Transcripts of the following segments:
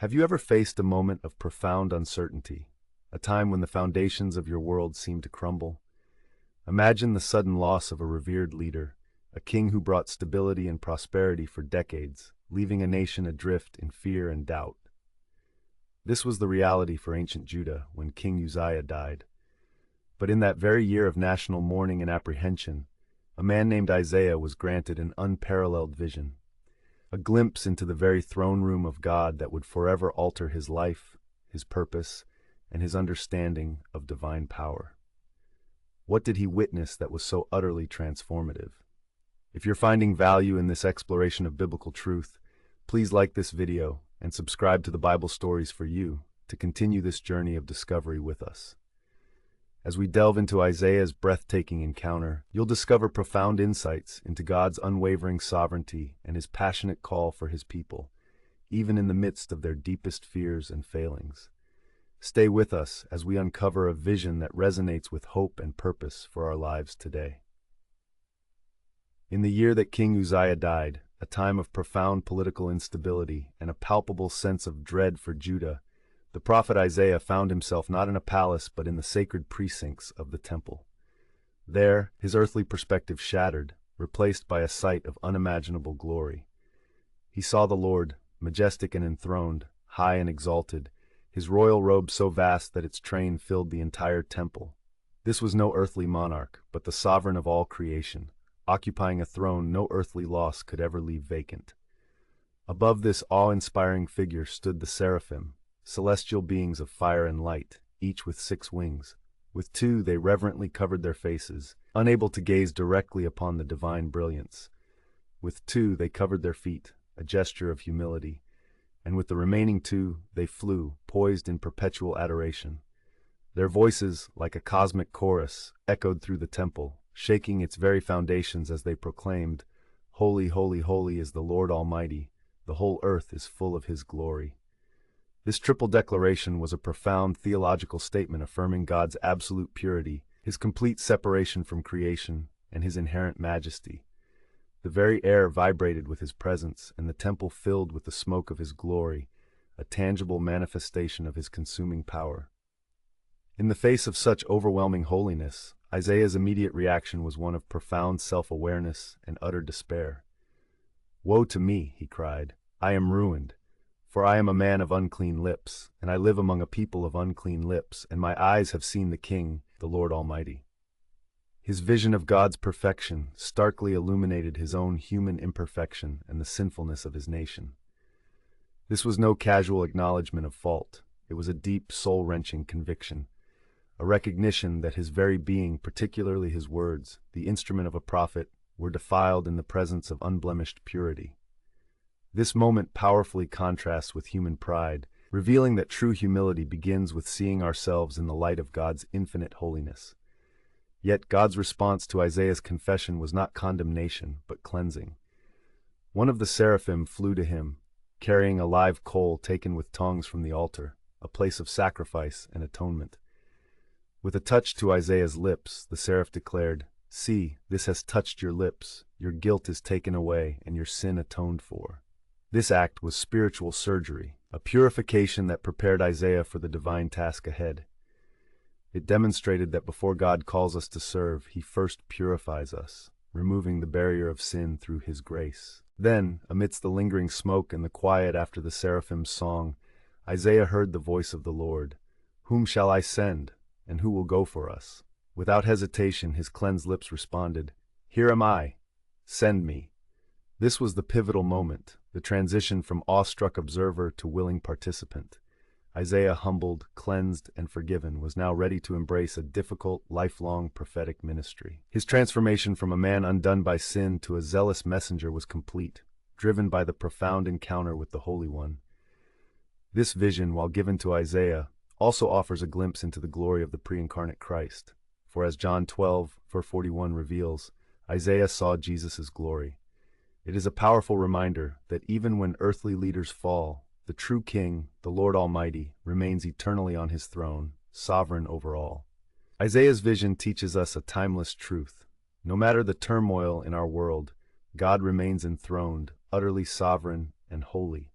Have you ever faced a moment of profound uncertainty, a time when the foundations of your world seem to crumble? Imagine the sudden loss of a revered leader, a king who brought stability and prosperity for decades, leaving a nation adrift in fear and doubt. This was the reality for ancient Judah when King Uzziah died. But in that very year of national mourning and apprehension, a man named Isaiah was granted an unparalleled vision, a glimpse into the very throne room of God that would forever alter his life, his purpose, and his understanding of divine power. What did he witness that was so utterly transformative? If you're finding value in this exploration of biblical truth, please like this video and subscribe to the Bible Stories for You to continue this journey of discovery with us. As we delve into Isaiah's breathtaking encounter, you'll discover profound insights into God's unwavering sovereignty and his passionate call for his people, even in the midst of their deepest fears and failings. Stay with us as we uncover a vision that resonates with hope and purpose for our lives today. In the year that King Uzziah died, a time of profound political instability and a palpable sense of dread for Judah, the prophet Isaiah found himself not in a palace but in the sacred precincts of the temple. There, his earthly perspective shattered, replaced by a sight of unimaginable glory. He saw the Lord, majestic and enthroned, high and exalted, his royal robe so vast that its train filled the entire temple. This was no earthly monarch, but the sovereign of all creation, occupying a throne no earthly loss could ever leave vacant. Above this awe-inspiring figure stood the seraphim, celestial beings of fire and light, each with 6 wings. With 2 they reverently covered their faces, unable to gaze directly upon the divine brilliance. With 2 they covered their feet, a gesture of humility, and with the remaining 2 they flew, poised in perpetual adoration. Their voices, like a cosmic chorus, echoed through the temple, shaking its very foundations as they proclaimed, "Holy, holy, holy is the Lord Almighty, the whole earth is full of his glory." This triple declaration was a profound theological statement affirming God's absolute purity, his complete separation from creation, and his inherent majesty. The very air vibrated with his presence, and the temple filled with the smoke of his glory, a tangible manifestation of his consuming power. In the face of such overwhelming holiness, Isaiah's immediate reaction was one of profound self-awareness and utter despair. "Woe to me," he cried, "I am ruined. For I am a man of unclean lips, and I live among a people of unclean lips, and my eyes have seen the King, the Lord Almighty." His vision of God's perfection starkly illuminated his own human imperfection and the sinfulness of his nation. This was no casual acknowledgement of fault. It was a deep, soul-wrenching conviction, a recognition that his very being, particularly his words, the instrument of a prophet, were defiled in the presence of unblemished purity. This moment powerfully contrasts with human pride, revealing that true humility begins with seeing ourselves in the light of God's infinite holiness. Yet God's response to Isaiah's confession was not condemnation, but cleansing. One of the seraphim flew to him, carrying a live coal taken with tongs from the altar, a place of sacrifice and atonement. With a touch to Isaiah's lips, the seraph declared, "See, this has touched your lips, your guilt is taken away, and your sin atoned for." This act was spiritual surgery, a purification that prepared Isaiah for the divine task ahead. It demonstrated that before God calls us to serve, he first purifies us, removing the barrier of sin through his grace. Then, amidst the lingering smoke and the quiet after the seraphim's song, Isaiah heard the voice of the Lord. "Whom shall I send, and who will go for us?" Without hesitation, his cleansed lips responded, "Here am I, send me." This was the pivotal moment, the transition from awestruck observer to willing participant. Isaiah, humbled, cleansed, and forgiven, was now ready to embrace a difficult, lifelong prophetic ministry. His transformation from a man undone by sin to a zealous messenger was complete, driven by the profound encounter with the Holy One. This vision, while given to Isaiah, also offers a glimpse into the glory of the pre-incarnate Christ. For as John 12:41 reveals, Isaiah saw Jesus' glory. It is a powerful reminder that even when earthly leaders fall, the true King, the Lord Almighty, remains eternally on his throne, sovereign over all. Isaiah's vision teaches us a timeless truth. No matter the turmoil in our world, God remains enthroned, utterly sovereign and holy.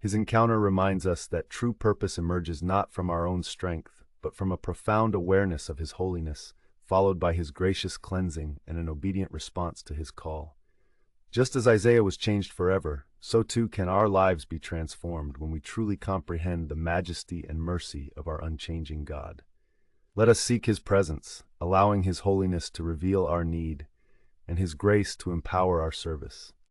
His encounter reminds us that true purpose emerges not from our own strength, but from a profound awareness of His holiness, followed by His gracious cleansing and an obedient response to His call. Just as Isaiah was changed forever, so too can our lives be transformed when we truly comprehend the majesty and mercy of our unchanging God. Let us seek His presence, allowing His holiness to reveal our need, and His grace to empower our service.